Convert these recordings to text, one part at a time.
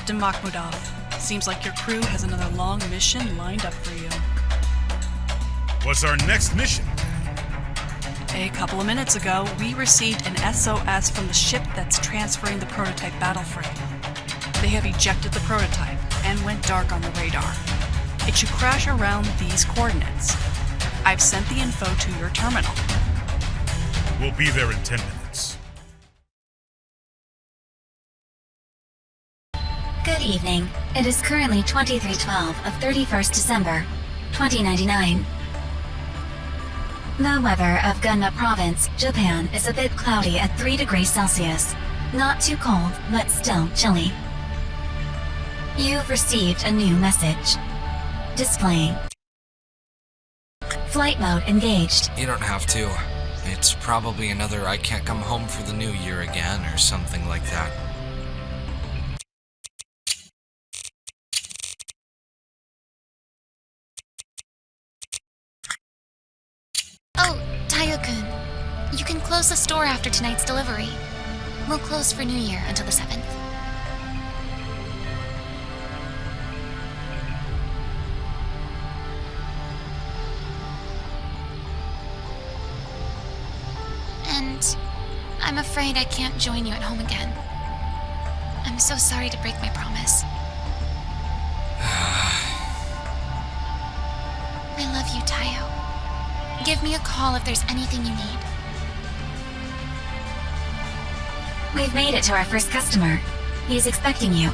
Captain Makhmudov. Seems like your crew has another long mission lined up for you. What's our next mission? A couple of minutes ago, we received an SOS from the ship that's transferring the prototype battle frame. They have ejected the prototype and went dark on the radar. It should crash around these coordinates. I've sent the info to your terminal. We'll be there in 10 minutes. Good evening. It is currently 2312 of 31st December, 2099. The weather of Gunma Province, Japan is a bit cloudy at 3 degrees Celsius. Not too cold, but still chilly. You've received a new message. Displaying. Flight mode engaged. You don't have to. It's probably another I can't come home for the new year again or something like that. Oh, Tayo-kun. You can close the store after tonight's delivery. We'll close for New Year until the 7th. And I'm afraid I can't join you at home again. I'm so sorry to break my promise. I love you, Tayo. Give me a call if there's anything you need. We've made it to our first customer. He's expecting you.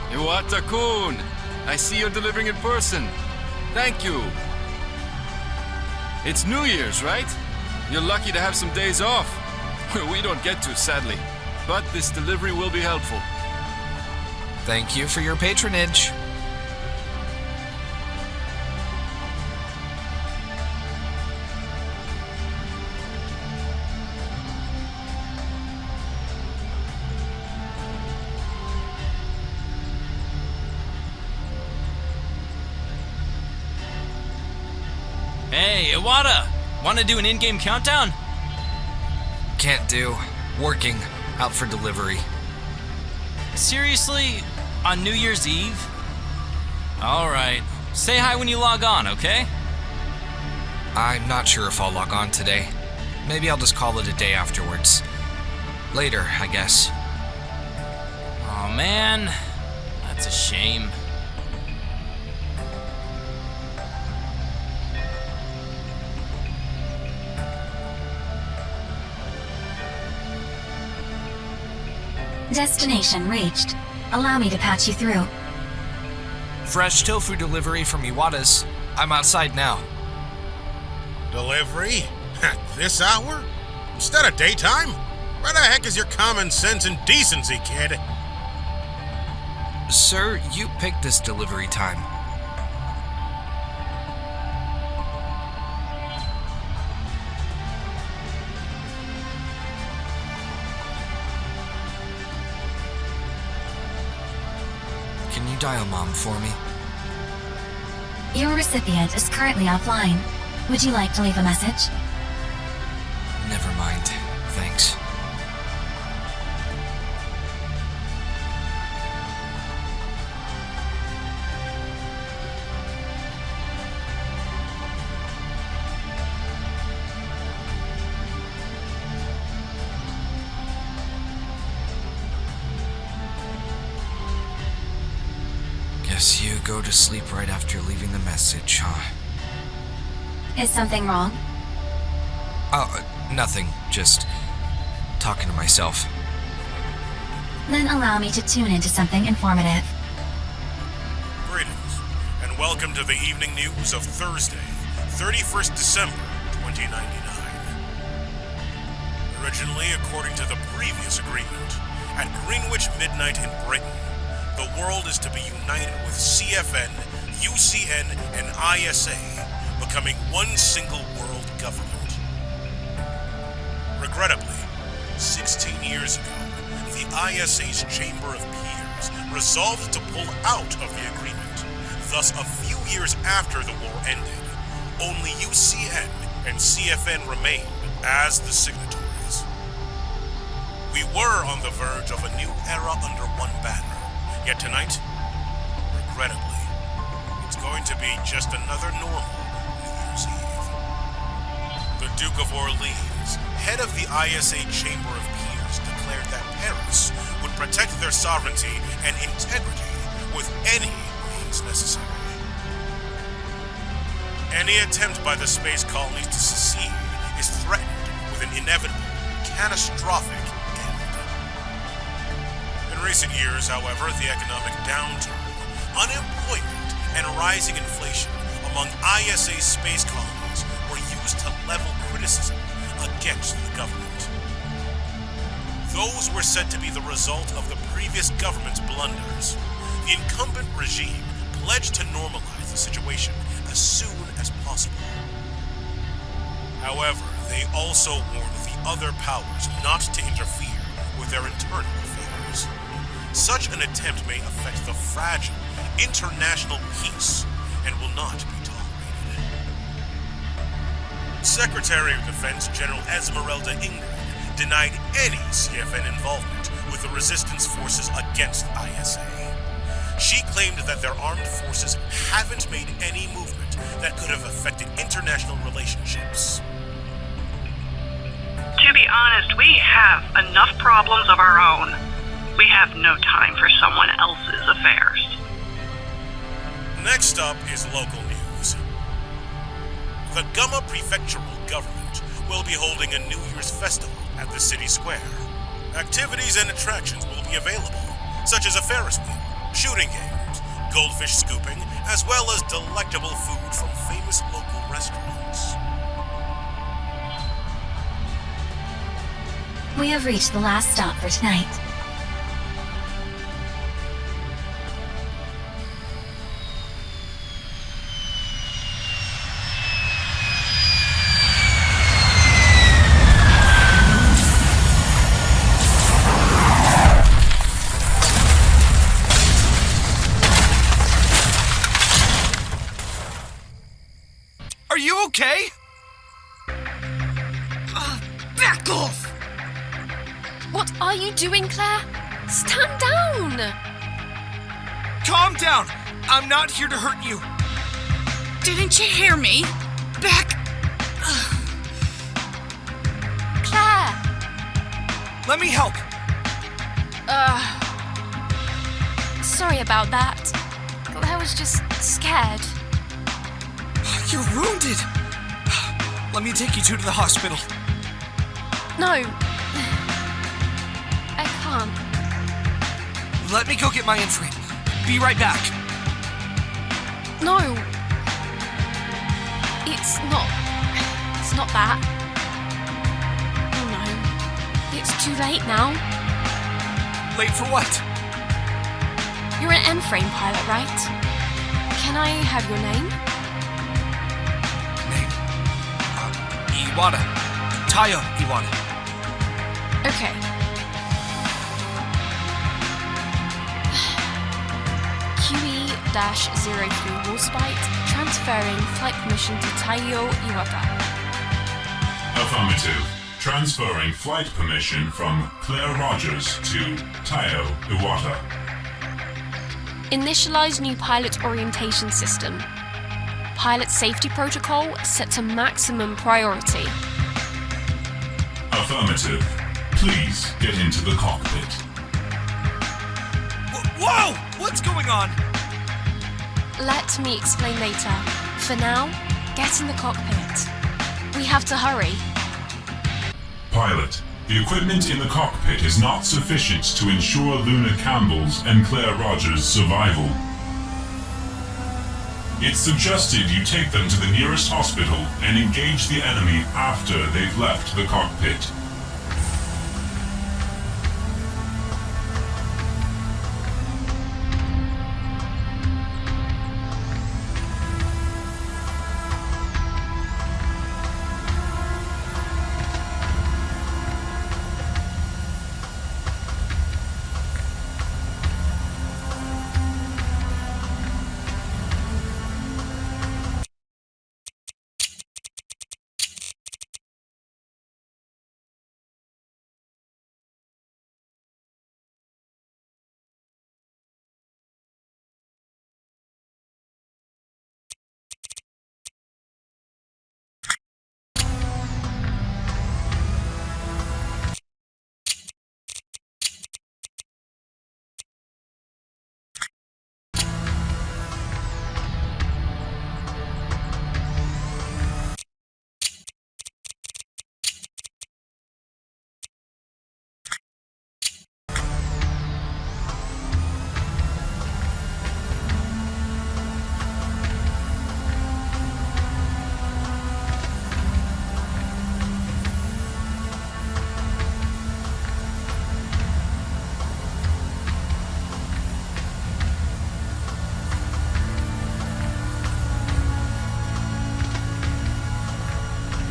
Iwata-kun! I see you're delivering in person. Thank you. It's New Year's, right? You're lucky to have some days off. We don't get to, sadly. But this delivery will be helpful. Thank you for your patronage. Hey, Iwata! Want to do an in-game countdown? Can't do. Working. Out for delivery. Seriously? On New Year's Eve? Alright. Say hi when you log on, okay? I'm not sure if I'll log on today. Maybe I'll just call it a day afterwards. Later, I guess. Aw, man. That's a shame. Destination reached. Allow me to patch you through. Fresh tofu delivery from Iwata's. I'm outside now. Delivery? At this hour? Instead of daytime? Where the heck is your common sense and decency, kid? Sir, you picked this delivery time. Can you dial Mom for me? Your recipient is currently offline. Would you like to leave a message? Never mind. Thanks. Guess you go to sleep right after leaving the message, huh? Is something wrong? Oh, nothing. Just talking to myself. Then allow me to tune into something informative. Greetings, and welcome to the evening news of Thursday, 31st December, 2099. Originally, according to the previous agreement, at Greenwich midnight in Britain, the world is to be united with CFN, UCN, and ISA, becoming one single world government. Regrettably, 16 years ago, the ISA's Chamber of Peers resolved to pull out of the agreement. Thus, a few years after the war ended, only UCN and CFN remained as the signatories. We were on the verge of a new era under one banner, yet tonight, regrettably, it's going to be just another normal New Year's Eve. The Duke of Orleans, head of the ISA Chamber of Peers, declared that Paris would protect their sovereignty and integrity with any means necessary. Any attempt by the space colonies to secede is threatened with an inevitable, catastrophic end. In recent years, however, the economic downturn, unemployment, and rising inflation among ISA space colonies were used to level criticism against the government. Those were said to be the result of the previous government's blunders. The incumbent regime pledged to normalize the situation as soon as possible. However, they also warned the other powers not to interfere with their internal affairs. Such an attempt may affect the fragile international peace and will not be tolerated. Secretary of Defense General Esmeralda Ingrid denied any CFN involvement with the resistance forces against ISA. She claimed that their armed forces haven't made any movement that could have affected international relationships. To be honest, we have enough problems of our own. We have no time for someone else's affairs. Next up is local news. The Gumma Prefectural Government will be holding a New Year's festival at the city square. Activities and attractions will be available, such as a Ferris wheel, shooting games, goldfish scooping, as well as delectable food from famous local restaurants. We have reached the last stop for tonight. Are you okay? Back off! What are you doing, Claire? Stand down! Calm down! I'm not here to hurt you. Didn't you hear me? Back. Claire! Let me help. Sorry about that. Claire was just scared. You're wounded. Let me take you two to the hospital. No. I can't. Let me go get my infrared. Be right back. No. It's not that. Oh no. It's too late now. Late for what? You're an M-frame pilot, right? Can I have your name? Name? Iwata. Tayo Iwata. Okay. QE-03 Warspite, transferring flight permission to Taiyo Iwata. Affirmative. Transferring flight permission from Claire Rogers to Tayo Iwata. Initialize new pilot orientation system. Pilot safety protocol set to maximum priority. Affirmative. Please get into the cockpit. Whoa! What's going on? Let me explain later. For now, get in the cockpit. We have to hurry. Pilot, the equipment in the cockpit is not sufficient to ensure Luna Campbell's and Claire Rogers' survival. It's suggested you take them to the nearest hospital and engage the enemy after they've left the cockpit.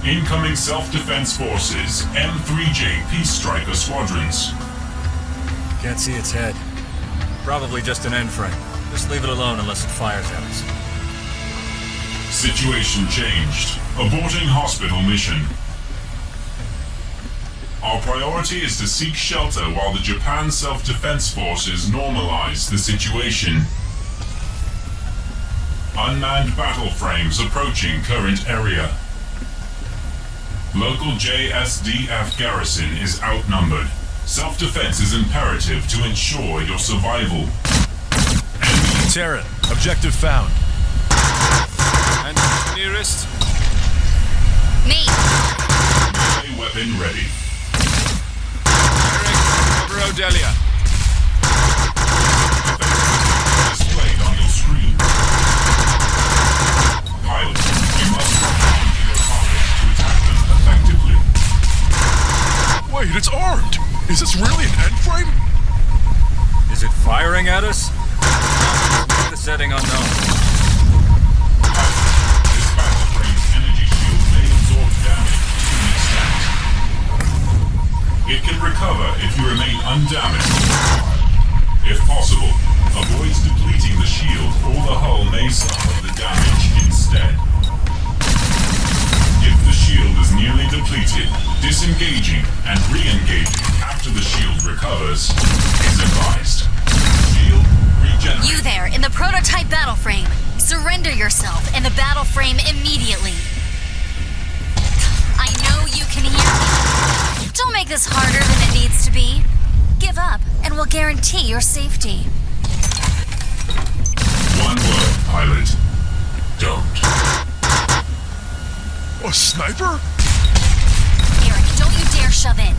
Incoming self-defense forces, M3J Peace Striker squadrons. Can't see its head. Probably just an end frame. Just leave it alone unless it fires at us. Situation changed. Aborting hospital mission. Our priority is to seek shelter while the Japan Self-Defense Forces normalize the situation. Unmanned battle frames approaching current area. Local JSDF garrison is outnumbered. Self-defense is imperative to ensure your survival. Terran, objective found. And nearest? Me! A weapon ready. Eric, cover Odelia. Displayed on your screen. Pilot, you must respond to your targets to attack them effectively. Wait, it's armed! Is this really an end frame? Is it firing at us? The setting unknown. This battle frame's energy shield may absorb damage to an extent. It can recover if you remain undamaged. If possible, avoid depleting the shield or the hull may suffer the damage instead. If the shield is nearly depleted, disengaging and re-engaging after the shield recovers is advised. Shield regenerate. You there, in the prototype battle frame. Surrender yourself in the battle frame immediately. I know you can hear me. Don't make this harder than it needs to be. Give up, and we'll guarantee your safety. One word, pilot. Don't. A sniper? Eric, don't you dare shove in.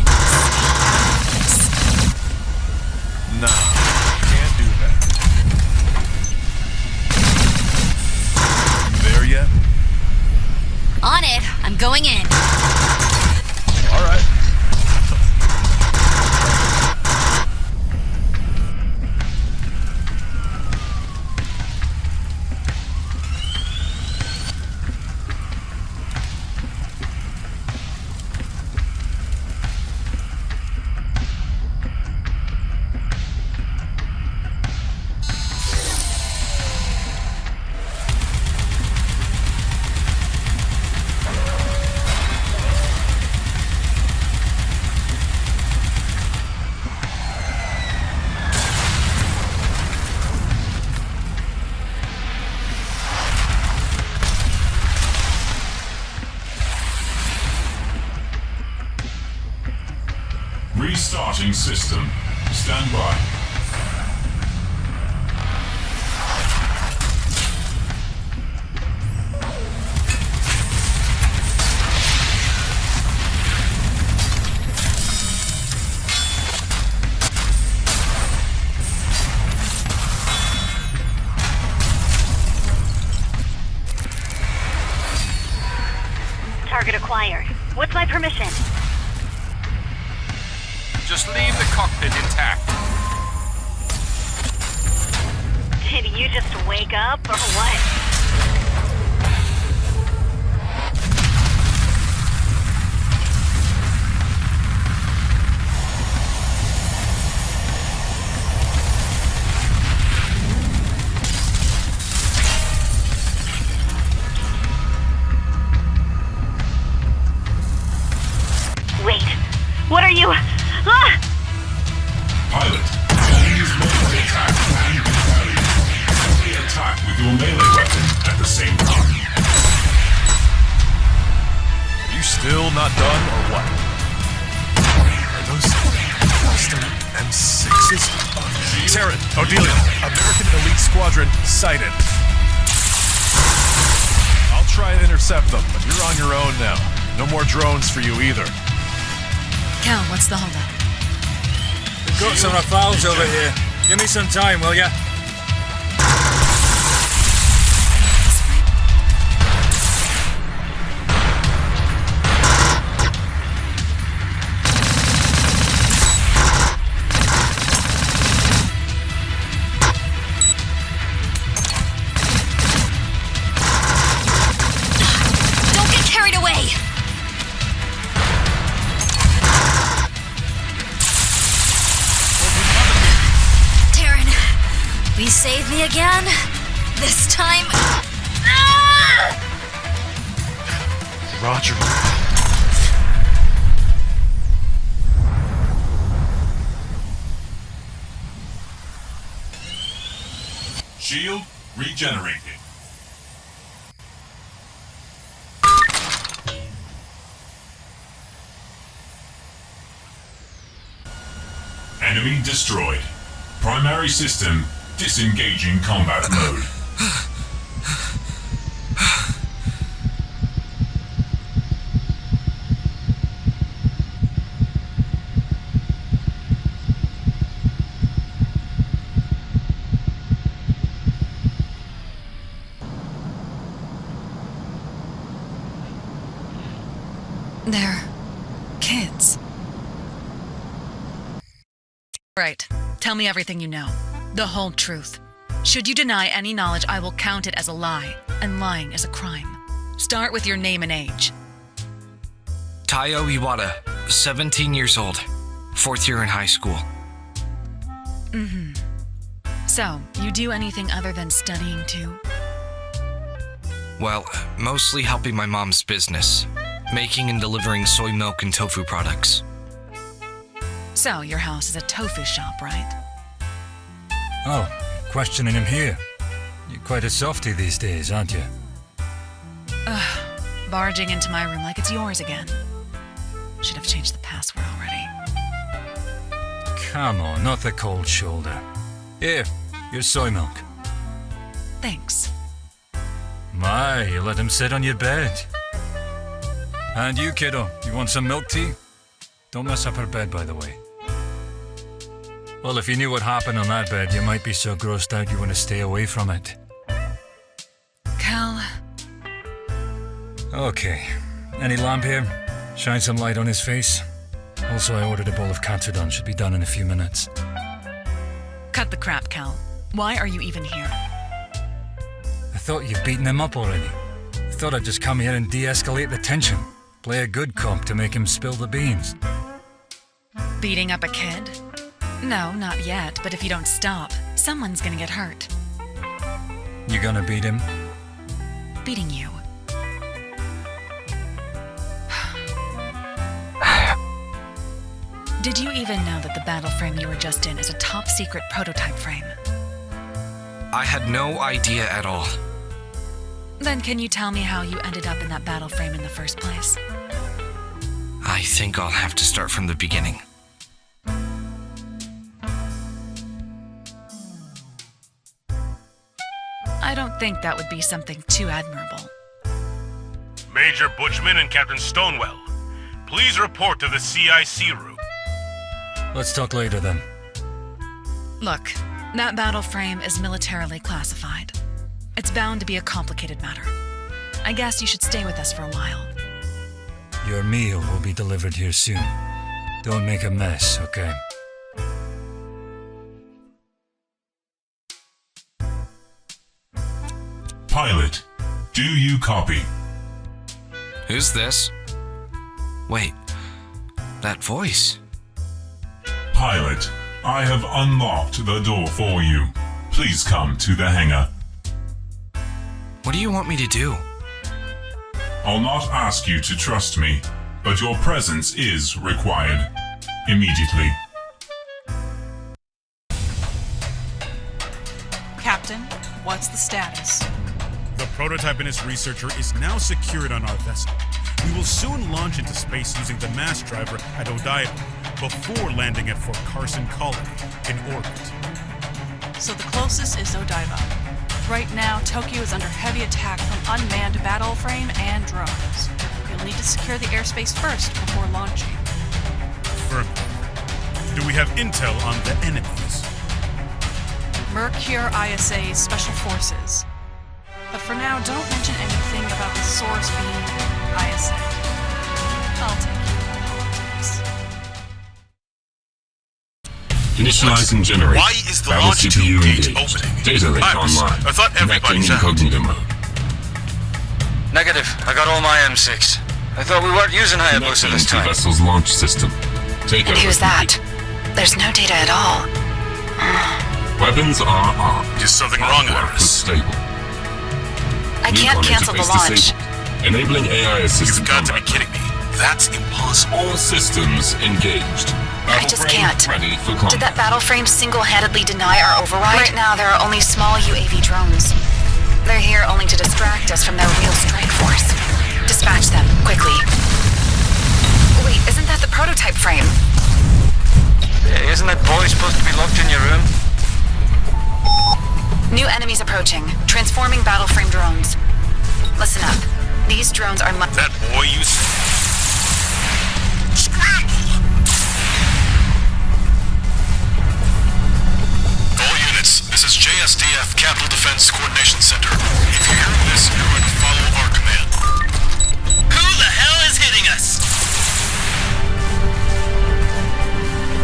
No, can't do that. You there yet? On it, I'm going in. All right. Restarting system. Stand by. Target acquired. What's my permission? Just leave the cockpit intact. Did you just wake up, or what? Wait, what are you? Ah! Pilot, Chinese melee attack and retaliate. Simply attack with your melee weapon at the same time. Are you still not done, or what? Are those custom M6s? Terran, Odelia, American Elite Squadron sighted. I'll try and intercept them, but you're on your own now. No more drones for you either. Cal, what's the holdup? We've got some Rafales over here. Give me some time, will ya? Don't get carried away! save me again? This time... Roger. Shield regenerated. Enemy destroyed. Primary system disengaging combat mode. They're kids. Right. Tell me everything you know. The whole truth. Should you deny any knowledge, I will count it as a lie, and lying is a crime. Start with your name and age. Tayo Iwata, 17 years old, 4th year in high school. Mm-hmm. So, you do anything other than studying too? Well, mostly helping my mom's business, making and delivering soy milk and tofu products. So, your house is a tofu shop, right? Oh, questioning him here. You're quite a softie these days, aren't you? Ugh, barging into my room like it's yours again. Should have changed the password already. Come on, not the cold shoulder. Here, your soy milk. Thanks. My, you let him sit on your bed. And you, kiddo, you want some milk tea? Don't mess up her bed, by the way. Well, if you knew what happened on that bed, you might be so grossed out you want to stay away from it. Cal... Okay. Any lamp here? Shine some light on his face. Also, I ordered a bowl of katsudon. Should be done in a few minutes. Cut the crap, Cal. Why are you even here? I thought you'd beaten him up already. I thought I'd just come here and de-escalate the tension. Play a good cop to make him spill the beans. Beating up a kid? No, not yet, but if you don't stop, someone's gonna get hurt. You gonna beat him? Beating you. Did you even know that the battle frame you were just in is a top-secret prototype frame? I had no idea at all. Then can you tell me how you ended up in that battle frame in the first place? I think I'll have to start from the beginning. I don't think that would be something too admirable. Major Butchman and Captain Stonewell, please report to the CIC room. Let's talk later then. Look, that battle frame is militarily classified. It's bound to be a complicated matter. I guess you should stay with us for a while. Your meal will be delivered here soon. Don't make a mess, okay? Pilot, do you copy? Who's this? Wait, that voice. Pilot, I have unlocked the door for you. Please come to the hangar. What do you want me to do? I'll not ask you to trust me, but your presence is required. Immediately. Captain, what's the status? The prototype and its researcher is now secured on our vessel. We will soon launch into space using the mass driver at Odaiba before landing at Fort Carson Colony in orbit. So the closest is Odaiba. Right now, Tokyo is under heavy attack from unmanned battle frame and drones. You'll need to secure the airspace first before launching. Affirmative. Do we have intel on the enemies? Mercure ISA's Special Forces. But for now, don't mention anything about the source being ISA. I'll take you to politics. Initializing generator. Why is the Battle launch CPU tube gate engaged. opening? Data link Iris, online. I thought everybody's Connecting out. incognito mode. Negative. I got all my M6. I thought we weren't using Hayabusa this Connecting to time. vessel's launch system. Take And over. who's that? There's no data at all. Weapons are armed. Is something wrong, Output Iris? stable. I can't Recon cancel the interface launch. disabled. Enabling AI assisted You've got to be combat. kidding me. That's impossible. All systems engaged. I just Battle frame can't. Ready for combat. Did that battle frame single-handedly deny our override? Right now, there are only small UAV drones. They're here only to distract us from their real strike force. Dispatch them, quickly. Wait, isn't that the prototype frame? Hey, isn't that boy supposed to be locked in your room? New enemies approaching. Transforming battle frame drones. Listen up. These drones are That boy you said. Scramble! All units, this is JSDF, Capital Defense Coordination Center. If you hear this, you're going to follow our command. Who the hell is hitting us?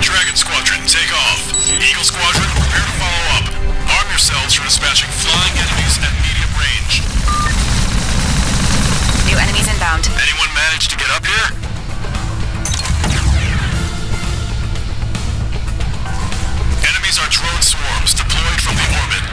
Dragon Squadron, take off. Eagle Squadron, prepare to follow up. Arm yourselves for dispatching flying enemies at medium range. new enemies inbound. Anyone manage to get up here? Enemies are drone swarms deployed from the orbit.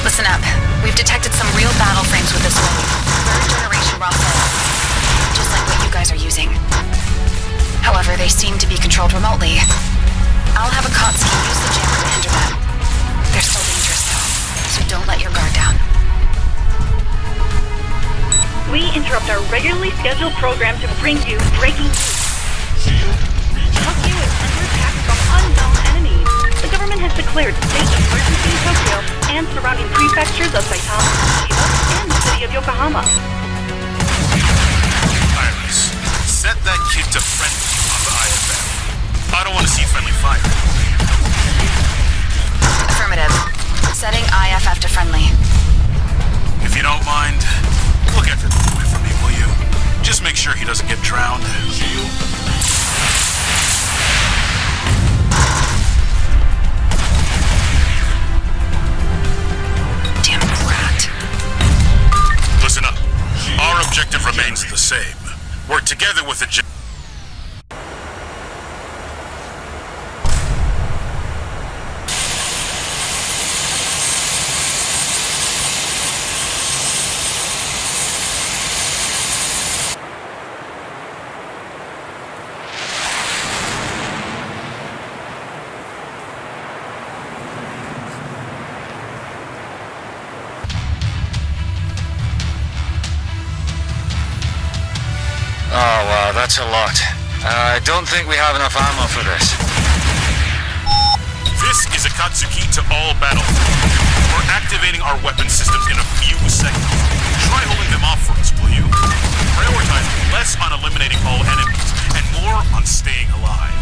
Listen up. We've detected some real battle frames with this wave. Third-generation rocket. Just like what you guys are using. However, they seem to be controlled remotely. I'll have a Kotsky use the jammer to hinder them. They're still dangerous, though, so don't let your guard down. We interrupt our regularly scheduled program to bring you breaking news. Tokyo is under attack from unknown enemies. The government has declared state of emergency in Tokyo and surrounding prefectures of Saitama, Chiba, and the city of Yokohama. Iris, set that kid to friendly on the IFF. I don't want to see friendly fire. Affirmative. Setting IFF to friendly. If you don't mind, look after the boy for me, will you? Just make sure he doesn't get drowned. Shield. Damn brat. Listen up. Our objective remains the same. Work together with the Oh, wow, that's a lot. I don't think we have enough ammo for this. This is a Katsuki to all battle. We're activating our weapon systems in a few seconds. Try holding them off for us, will you? Prioritize less on eliminating all enemies and more on staying alive.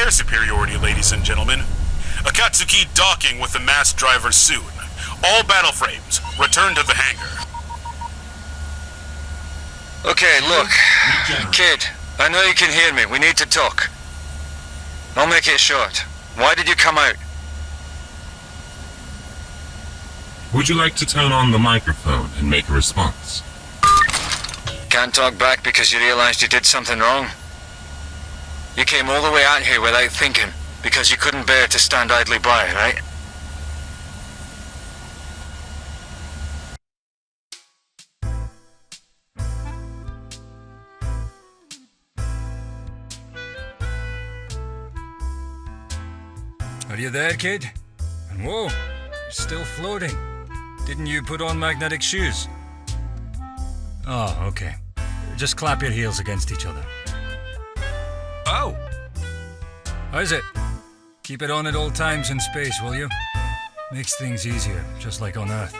Superiority, ladies and gentlemen. Akatsuki docking with the mass driver soon. All battle frames, return to the hangar. Okay, look. Kid, I know you can hear me. We need to talk. I'll make it short. Why did you come out? Would you like to turn on the microphone and make a response? Can't talk back because you realized you did something wrong? You came all the way out here without thinking, because you couldn't bear to stand idly by, right? Are you there, kid? And whoa, you're still floating. Didn't you put on magnetic shoes? Oh, okay. Just clap your heels against each other. Oh! How's it? Keep it on at all times in space, will you? Makes things easier, just like on Earth.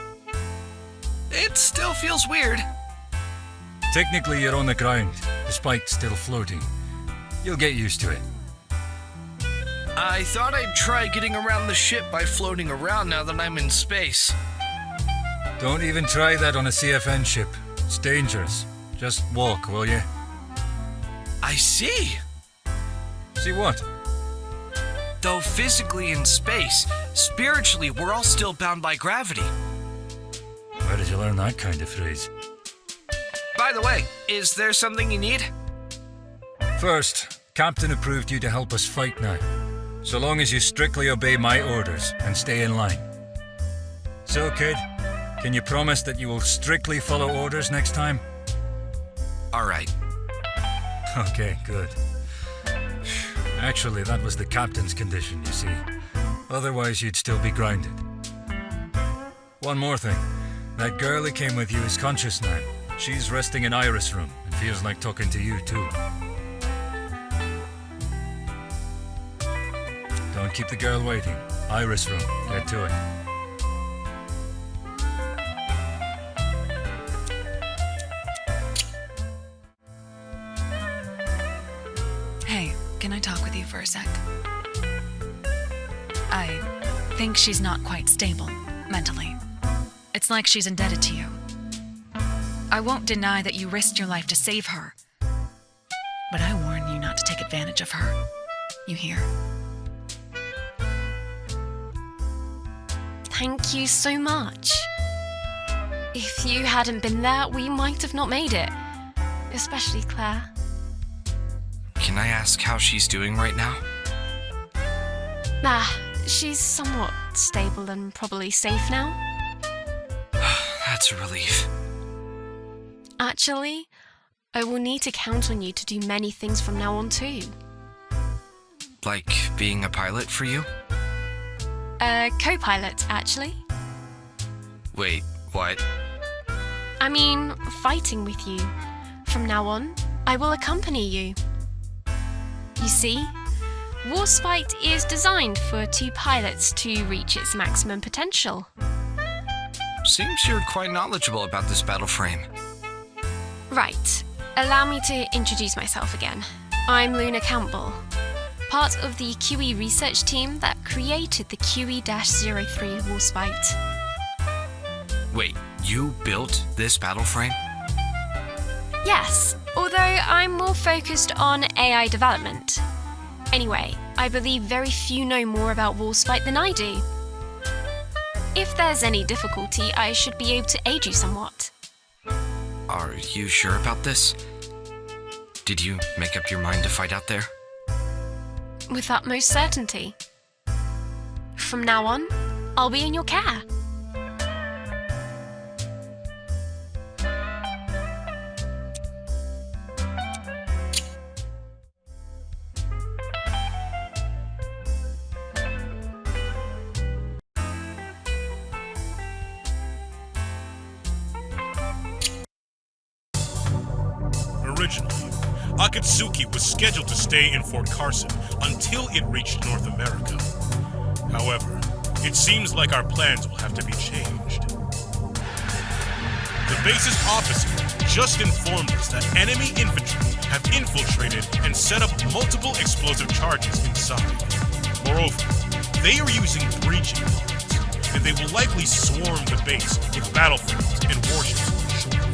It still feels weird. Technically, you're on the ground, despite still floating. You'll get used to it. I thought I'd try getting around the ship by floating around now that I'm in space. Don't even try that on a CFN ship. It's dangerous. Just walk, will you? I see. See what? Though physically in space, spiritually we're all still bound by gravity. Where did you learn that kind of phrase? By the way, is there something you need? First, Captain approved you to help us fight now. So long as you strictly obey my orders and stay in line. So, kid, can you promise that you will strictly follow orders next time? Alright. Okay, good. Actually, that was the captain's condition, you see. Otherwise, you'd still be grounded. One more thing. That girl who came with you is conscious now. She's resting in Iris' room and feels like talking to you, too. Don't keep the girl waiting. Iris' room. Get to it. Hey, can I talk with you for a sec? I think she's not quite stable, mentally. It's like she's indebted to you. I won't deny that you risked your life to save her. But I warn you not to take advantage of her. You hear? Thank you so much. If you hadn't been there, we might have not made it. Especially Claire. Can I ask how she's doing right now? She's somewhat stable and probably safe now. That's a relief. Actually, I will need to count on you to do many things from now on too. Like being a pilot for you? Co-pilot, actually. Wait, what? I mean, fighting with you. From now on, I will accompany you. You see, Warspite is designed for 2 pilots to reach its maximum potential. Seems you're quite knowledgeable about this battle frame. Right. Allow me to introduce myself again. I'm Luna Campbell, part of the QE research team that created the QE-03 Warspite. Wait, you built this battle frame? Yes, although I'm more focused on AI development. Anyway, I believe very few know more about Warspite than I do. If there's any difficulty, I should be able to aid you somewhat. Are you sure about this? Did you make up your mind to fight out there? With utmost certainty. From now on, I'll be in your care. Originally, Akatsuki was scheduled to stay in Fort Carson until it reached North America. However, it seems like our plans will have to be changed. The base's officer just informed us that enemy infantry have infiltrated and set up multiple explosive charges inside. Moreover, they are using breaching pods, and they will likely swarm the base with battleframes and warships shortly.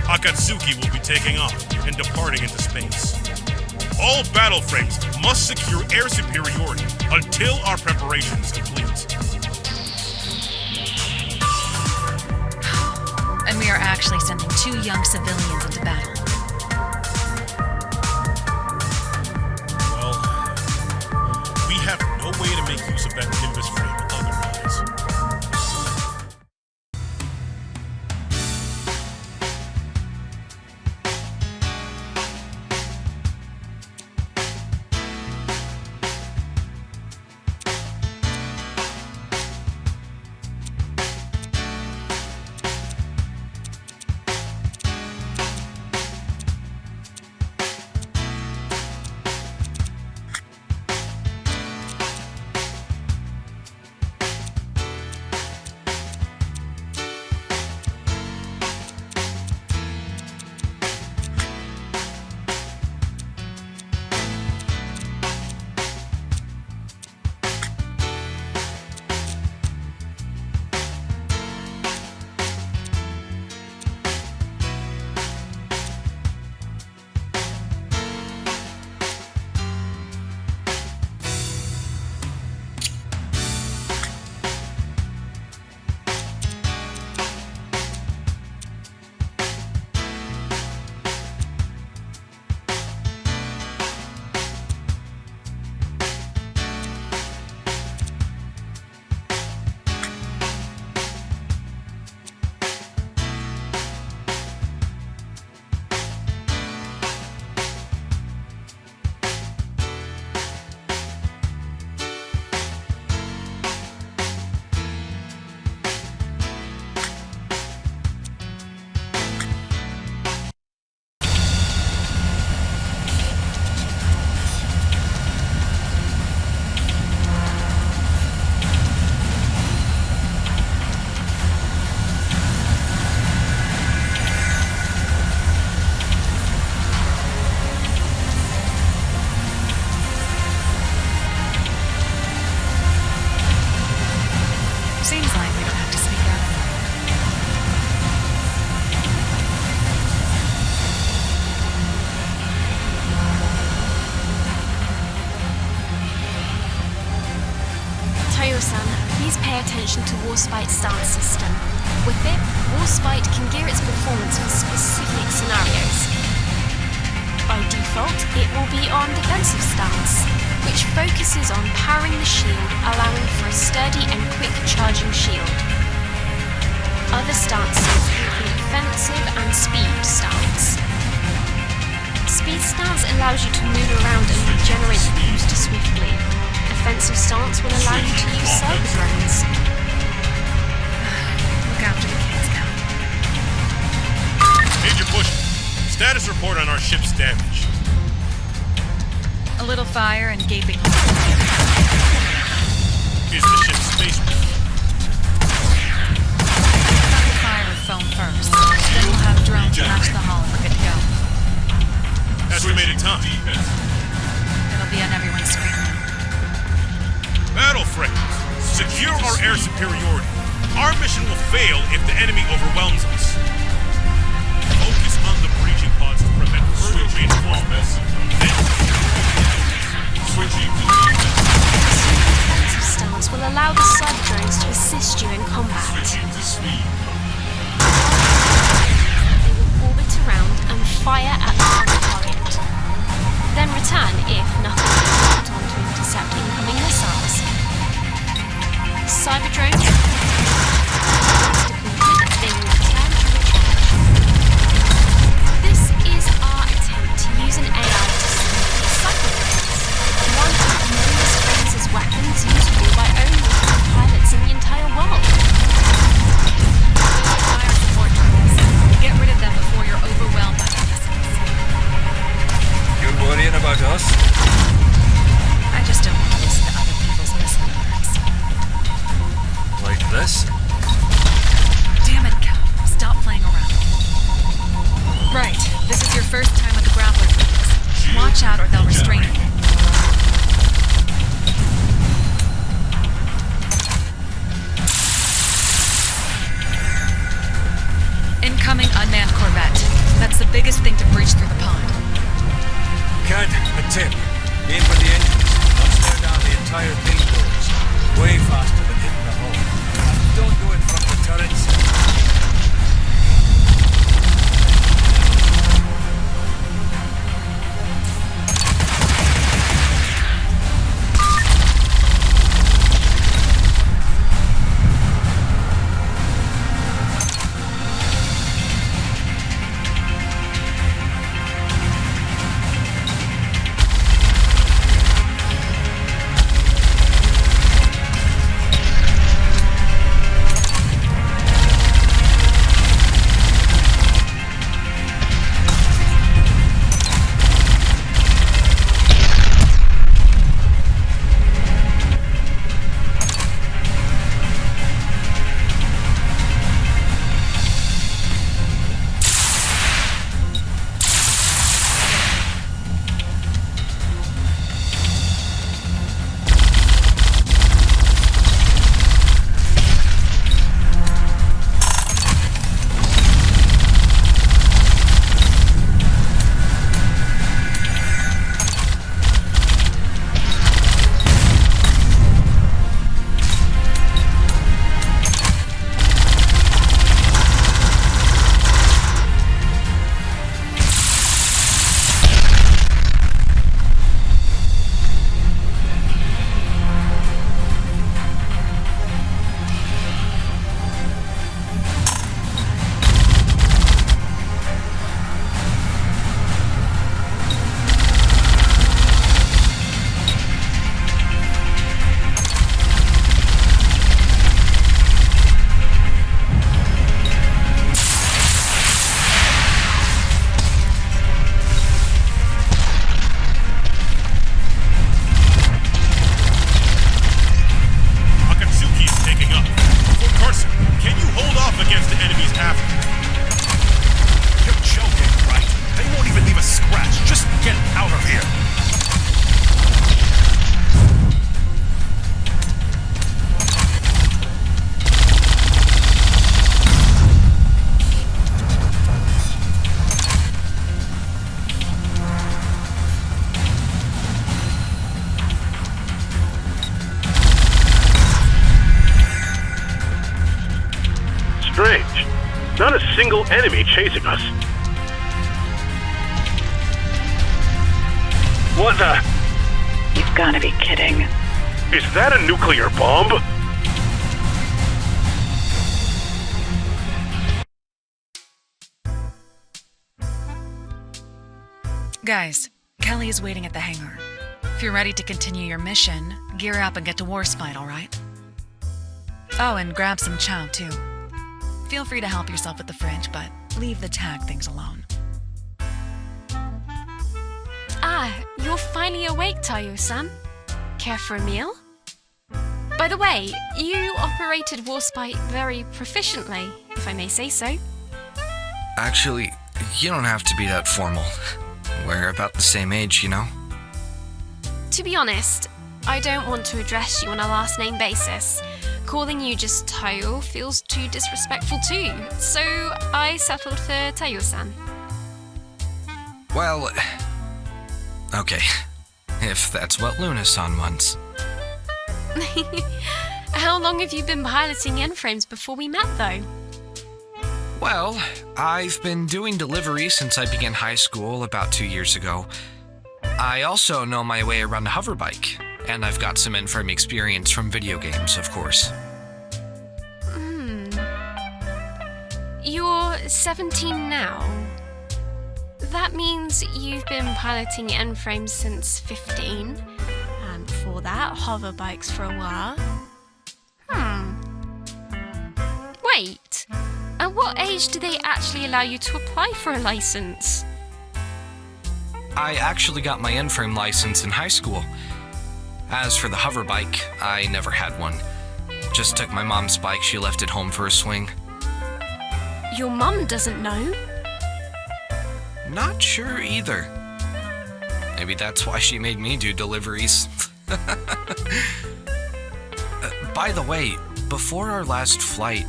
Akatsuki will be taking off and departing into space. All battle frames must secure air superiority until our preparations complete. And we are actually sending 2 young civilians into battle. no way to make use of that Nimbus frame otherwise. Seems like we don't have to speak out anymore. Toyo-san, please pay attention to Warspite's stance system. With it, Warspite can gear its performance for specific scenarios. By default, it will be on defensive stance, which focuses on powering the shield, allowing for a sturdy and quick charging shield. Other stances include offensive and speed stance. Speed stance allows you to move around and regenerate the booster swiftly. Offensive stance will allow you to use cyber drones. Look after the kids now. Major push. Status report on our ship's damage. A little fire and gaping hole. Is the ship's space weak? Start the fire with foam first. Then we'll have drones match the hull and we're good to go. Estimated time. It'll be on everyone's screen now. Battle frames. Secure our air superiority. Our mission will fail if the enemy overwhelms us. Focus on the breaching pods to prevent further reinforcements. Switching to defensive Stance will allow the cyber drones to assist you in combat. Switching to speed. They will orbit around and fire at the target. Then return if nothing is put on to intercept incoming missiles. Cyber drones depleted, they will return to recharge. This is our attempt to use an AI to simply cycle drones. One of the Nimbus frames as weapons usable by only pilots in the entire world. Fire support drones. Get rid of them before you're overwhelmed by the missiles. You're worrying about us? I just don't want to listen to other people's missile alerts. Like this? Damn it, Cal. Stop playing around. Right. This is your first time with the grappler things. Watch out or they'll restrain you. Incoming unmanned corvette. That's the biggest thing to breach through the pond. Cat, a tip. Aim for the engines. Don't stare down the entire thing doors. Way faster than hitting the hull. And don't do it from the turrets. single enemy chasing us. What the? You've gotta be kidding. Is that a nuclear bomb? Guys, Kelly is waiting at the hangar. If you're ready to continue your mission, gear up and get to Warspite, alright? Oh, and grab some chow, too. Feel free to help yourself with the fridge, but leave the tag things alone. Ah, you're finally awake, Tayo-san. Care for a meal? By the way, you operated Warspite very proficiently, if I may say so. Actually, you don't have to be that formal. We're about the same age, you know? To be honest, I don't want to address you on a last name basis. Calling you just Tayo feels too disrespectful too, so I settled for Tayo-san. Well, okay. If that's what Luna-san wants. How long have you been piloting N-frames before we met, though? Well, I've been doing deliveries since I began high school about 2 years ago. I also know my way around a hoverbike, and I've got some N-frame experience from video games, of course. You're 17 now. That means you've been piloting N-frames since 15, and before that, hoverbikes for a while. Wait, at what age do they actually allow you to apply for a license? I actually got my N-frame license in high school. As for the hoverbike, I never had one. Just took my mom's bike she left at home for a swing. Your mum doesn't know? Not sure either. Maybe that's why she made me do deliveries. By the way, before our last flight,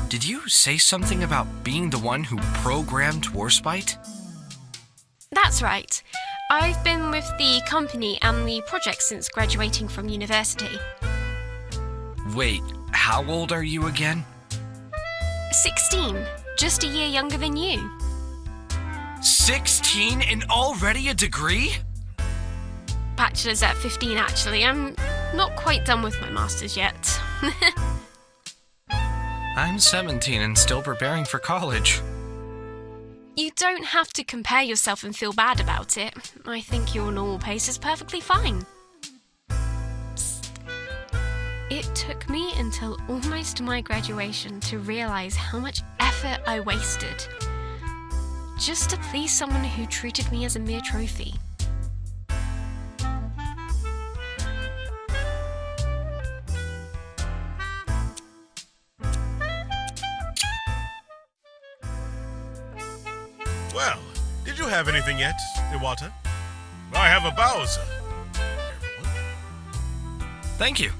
did you say something about being the one who programmed Warspite? That's right. I've been with the company and the project since graduating from university. Wait, how old are you again? 16, just a year younger than you. 16 and already a degree? Bachelor's at 15, actually. I'm not quite done with my master's yet. I'm 17 and still preparing for college. You don't have to compare yourself and feel bad about it. I think your normal pace is perfectly fine. It took me until almost my graduation to realize how much effort I wasted just to please someone who treated me as a mere trophy. Well, did you have anything yet, Iwata? I have a Bowser. Thank you.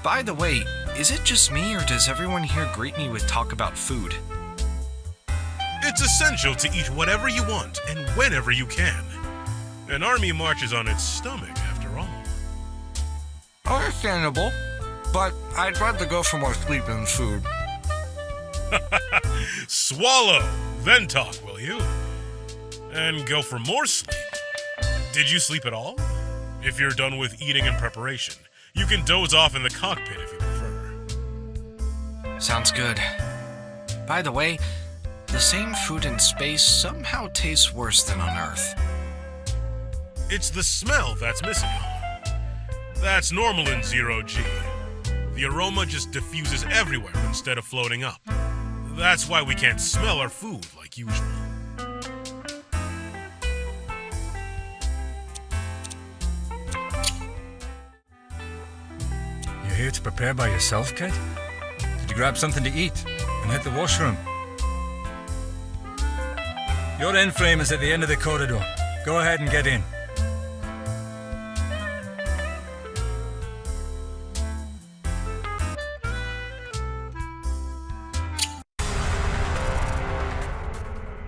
By the way, is it just me or does everyone here greet me with talk about food? It's essential to eat whatever you want and whenever you can. An army marches on its stomach, after all. Understandable, but I'd rather go for more sleep than food. Swallow, then talk, will you? And go for more sleep. Did you sleep at all? If you're done with eating and preparation, you can doze off in the cockpit if you prefer. Sounds good. By the way, the same food in space somehow tastes worse than on Earth. It's the smell that's missing. That's normal in 0G. The aroma just diffuses everywhere instead of floating up. That's why we can't smell our food like usual. You're here to prepare by yourself, kid? Did you grab something to eat and hit the washroom? Your N-frame is at the end of the corridor. Go ahead and get in.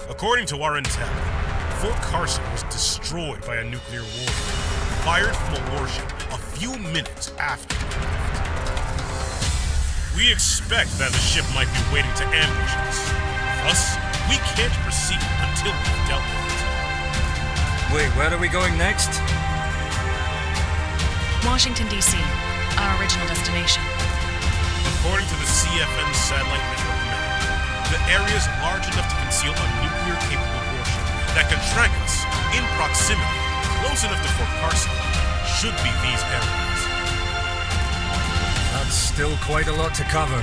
According to our intel, Fort Carson was destroyed by a nuclear warhead, fired from a warship a few minutes after. We expect that the ship might be waiting to ambush us. Thus, we can't proceed until we've dealt with it. Wait, where are we going next? Washington, D.C., our original destination. According to the CFN satellite network map, the area is large enough to conceal a nuclear-capable warship that can track us in proximity, close enough to Fort Carson, should be these areas. That's still quite a lot to cover.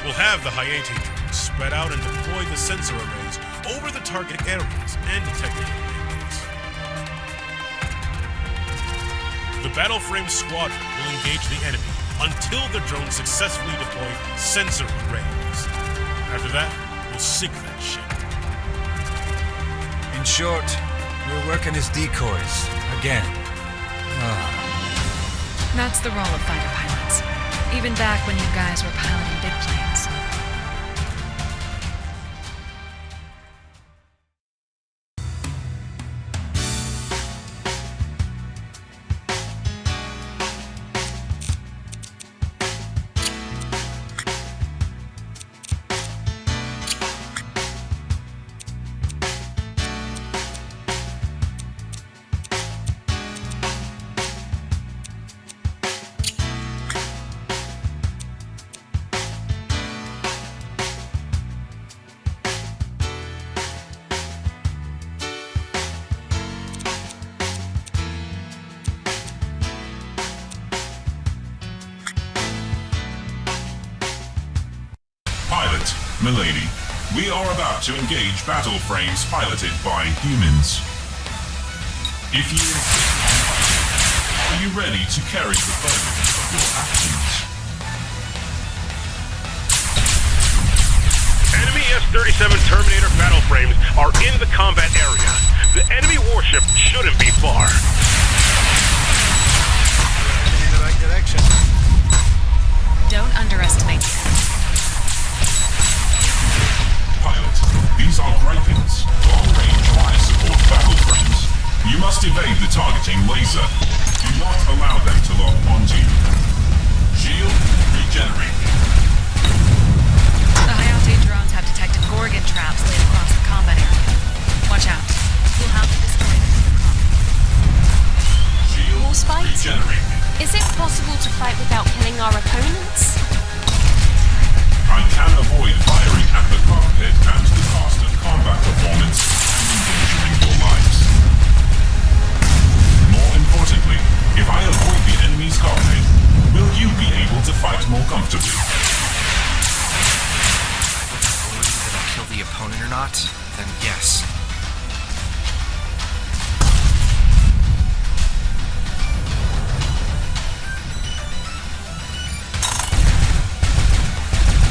We'll have the high-octane drones spread out and deploy the sensor arrays over the target areas and detect the areas. The battle frame squadron will engage the enemy until the drones successfully deploy sensor arrays. After that, we'll sink that ship. In short, we're working as decoys. Again. That's the role of fighter pilots. Even back when you guys were piloting big planes. Milady, we are about to engage battle frames piloted by humans. If you are you ready to carry the burden of your actions? Enemy S-37 Terminator battle frames are in the combat area. The enemy warship shouldn't be far. In the right direction. Don't underestimate the enemy. Pilot, these are Gripens, long-range fire support battle frames. You must evade the targeting laser. Do not allow them to lock onto you. Shield, regenerate. The high-octane drones have detected Gorgon traps laid across the combat area. Watch out. You'll have to destroy them with the combat. Shield, Warspite? regenerate. Is it possible to fight without killing our opponents? I can avoid firing at the cockpit and the cost of combat performance and endangering your lives. More importantly, if I avoid the enemy's cockpit, will you be able to fight more comfortably? Worried that I'll kill the opponent or not? Then yes.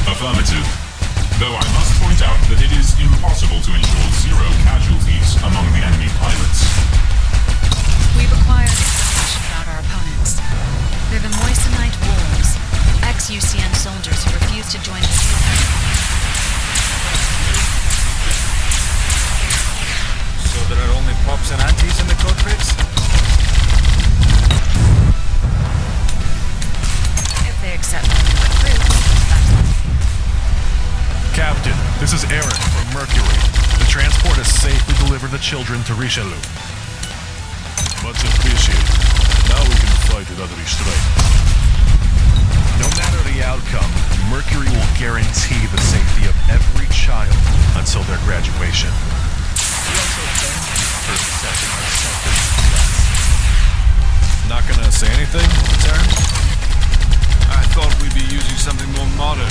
Affirmative. Though I must point out that it is impossible to ensure zero casualties among the enemy pilots. We've acquired information about our opponents. They're the Moissanite Wolves, ex-UCN soldiers who refuse to join the So there are only pops and aunties in the cockpits? If they accept only recruits, that's all. Captain, this is Aaron from Mercury. The transport has safely delivered the children to Richelieu. Much appreciated. Now we can fight another strike. No matter the outcome, Mercury will guarantee the safety of every child until their graduation. We also thank you for accepting our self-defense. Not gonna say anything, Aaron? I thought we'd be using something more modern.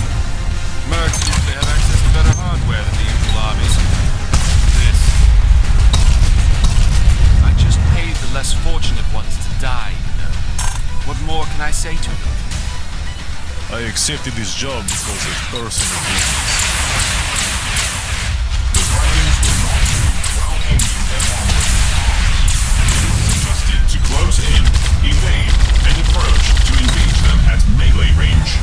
Mercs usually have access to better hardware than the usual armies. This... I just paid the less fortunate ones to die, you know. What more can I say to them? I accepted this job because of personal reasons. The Dragons will not move while aiming their armor. It is adjusted to close in, evade, and approach to engage them at melee range.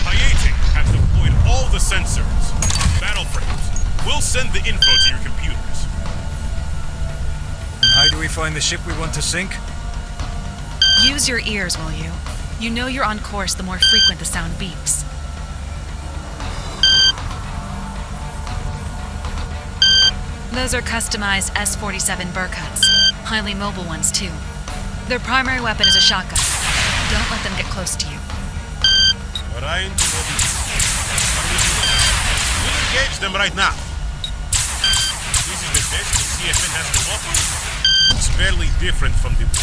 High-octane has deployed all the sensors. Battle frames. We'll send the info to your computer. we find the ship we want to sink? Use your ears, will you? You know you're on course the more frequent the sound beeps. Those are customized S-47 Burkutts. Highly mobile ones, too. Their primary weapon is a shotgun. Don't let them get close to you. Alright, we'll engage them right now. This is the best the CFN has to offer. It's fairly different from the war.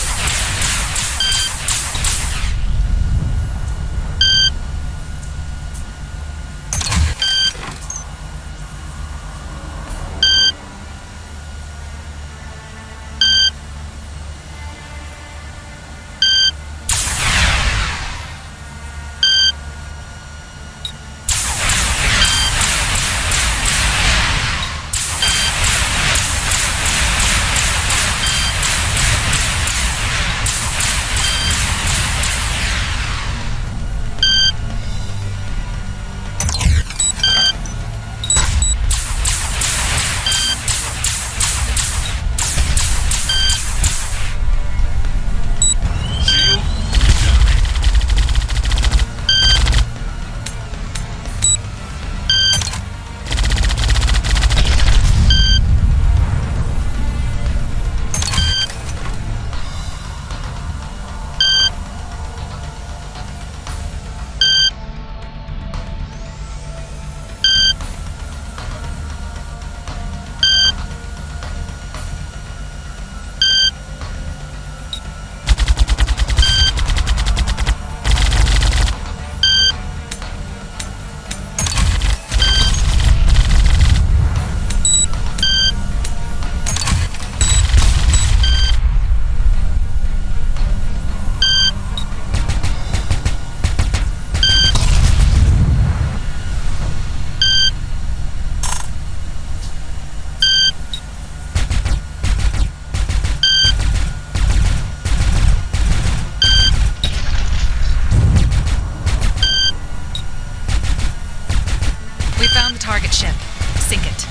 Target ship. Sink it.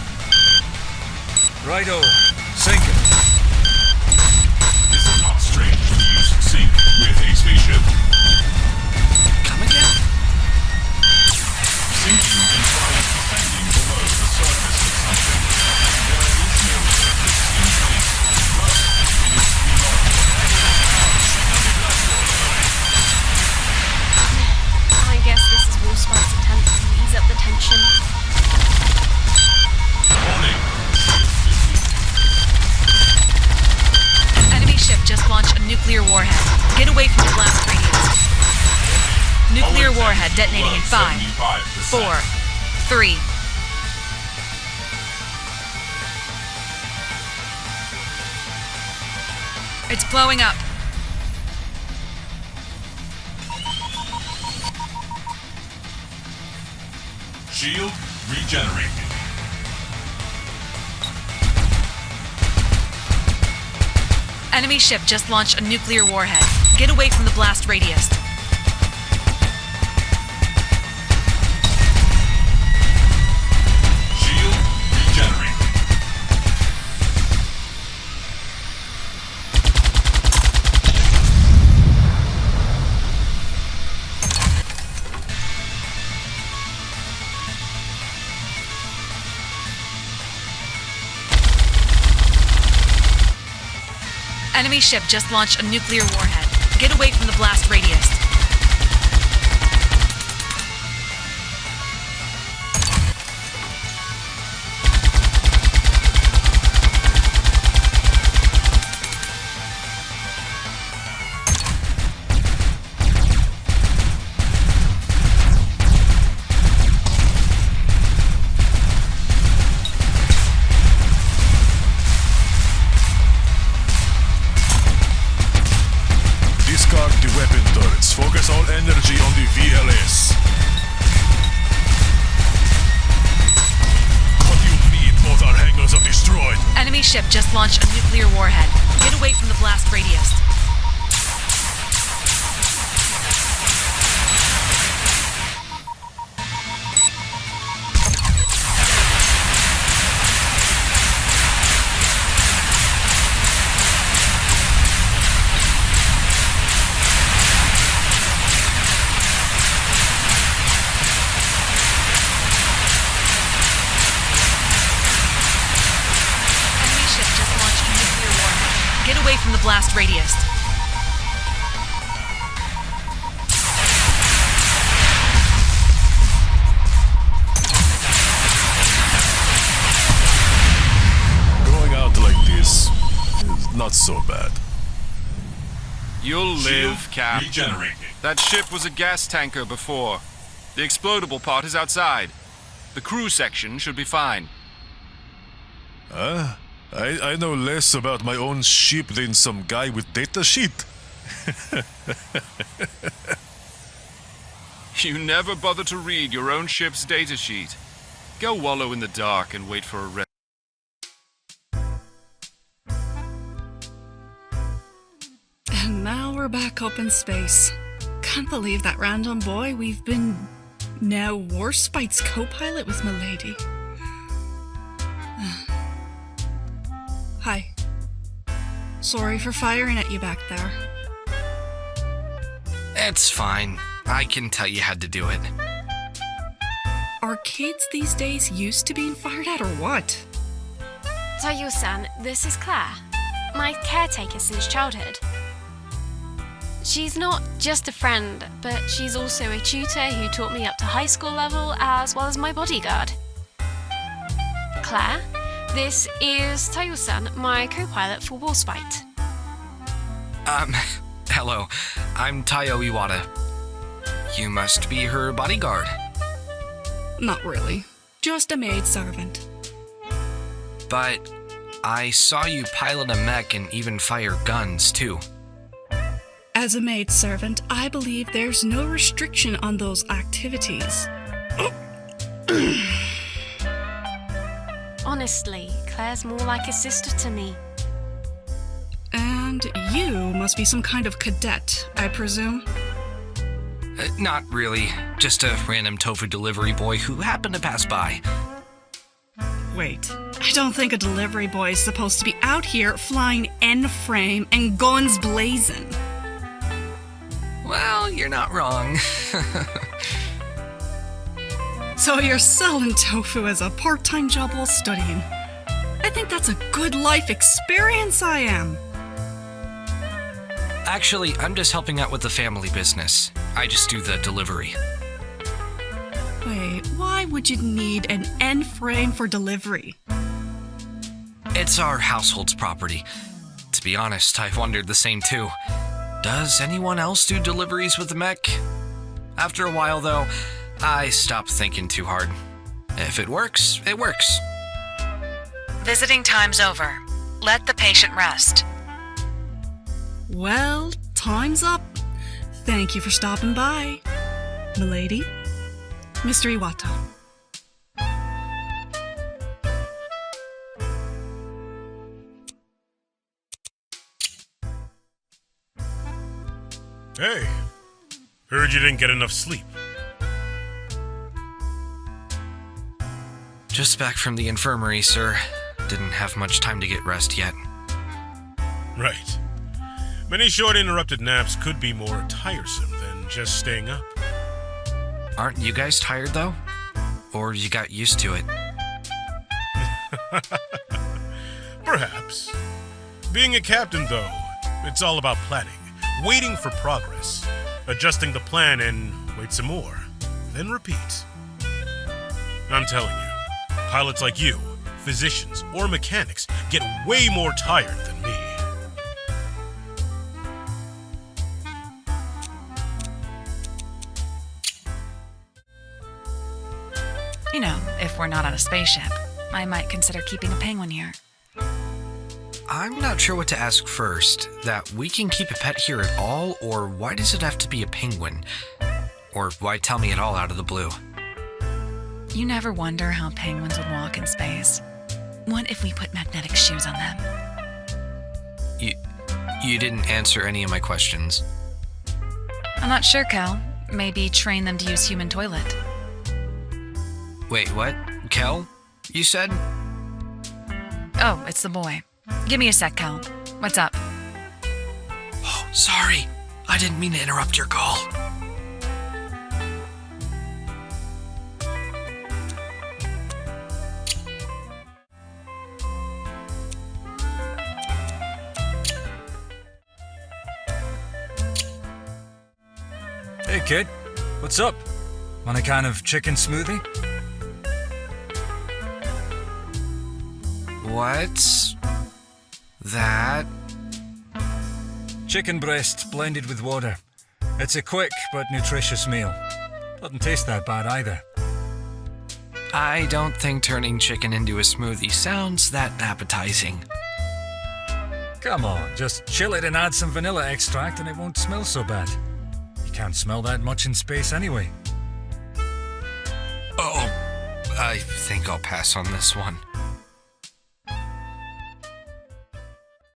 Righto. Sink it. Is it not strange to use sink with a spaceship? Come again? Sinking implies descending below the surface of something. There is no surface in space, but it is below. I guess this is Warspite's attempt to ease up the tension. Enemy ship just launched a nuclear warhead. Get away from the blast radius. Nuclear warhead detonating in 5, 4, 3. It's blowing up. Shield regenerated. Enemy ship just launched a nuclear warhead. Get away from the blast radius. Shield regenerated. Enemy ship just launched a nuclear warhead. Get away from the blast radius. Discard the weapon turrets. Focus all energy on the VLS. What do you mean both our hangars are destroyed? Enemy ship just launched a nuclear warhead. Get away from the blast radius. away from the blast radius. Going out like this is not so bad. You'll live, Cap. Regenerating. That ship was a gas tanker before. The explodable part is outside. The crew section should be fine. I know less about my own ship than some guy with data sheet. You never bother to read your own ship's datasheet. Go wallow in the dark and wait for a rest. And now we're back up in space. Can't believe that random boy we've been now Warspite's co-pilot with Milady. Hi. Sorry for firing at you back there. It's fine. I can tell you had to do it. Are kids these days used to being fired at or what? Tayo-san, this is Claire, my caretaker since childhood. She's not just a friend, but she's also a tutor who taught me up to high school level as well as my bodyguard. Claire, this is Tayo-san, my co-pilot for Warspite. Hello. I'm Tayo Iwata. You must be her bodyguard. Not really. Just a maidservant. But I saw you pilot a mech and even fire guns, too. As a maidservant, I believe there's no restriction on those activities. Honestly, Claire's more like a sister to me. And you must be some kind of cadet, I presume? Not really. Just a random tofu delivery boy who happened to pass by. Wait, I don't think a delivery boy is supposed to be out here flying N-frame and guns blazing. Well, you're not wrong. So you're selling tofu as a part-time job while studying. I think that's a good life experience, I am. Actually, I'm just helping out with the family business. I just do the delivery. Wait, why would you need an N-frame for delivery? It's our household's property. To be honest, I wondered the same too. Does anyone else do deliveries with the mech? After a while, though, I stopped thinking too hard. If it works, it works. Visiting time's over. Let the patient rest. Well, time's up. Thank you for stopping by. Milady, Mr. Iwata. Hey, heard you didn't get enough sleep. Just back from the infirmary, sir. Didn't have much time to get rest yet. Right. Many short interrupted naps could be more tiresome than just staying up. Aren't you guys tired, though? Or you got used to it? Perhaps. Being a captain, though, it's all about planning, waiting for progress, adjusting the plan and wait some more, then repeat. I'm telling you, pilots like you, physicians, or mechanics get way more tired than me. You know, if we're not on a spaceship, I might consider keeping a penguin here. I'm not sure what to ask first. That we can keep a pet here at all, or why does it have to be a penguin? Or why tell me at all out of the blue? You never wonder how penguins would walk in space. What if we put magnetic shoes on them? You didn't answer any of my questions. I'm not sure, Cal. Maybe train them to use human toilet. Wait, what? Kel? You said? Oh, it's the boy. Give me a sec, Cal. What's up? Oh, sorry. I didn't mean to interrupt your call. kid. What's up? Want a can of chicken smoothie? What's that? Chicken breast blended with water. It's a quick but nutritious meal. Doesn't taste that bad either. I don't think turning chicken into a smoothie sounds that appetizing. Come on, just chill it and add some vanilla extract and it won't smell so bad. You can't smell that much in space anyway. Oh, I think I'll pass on this one.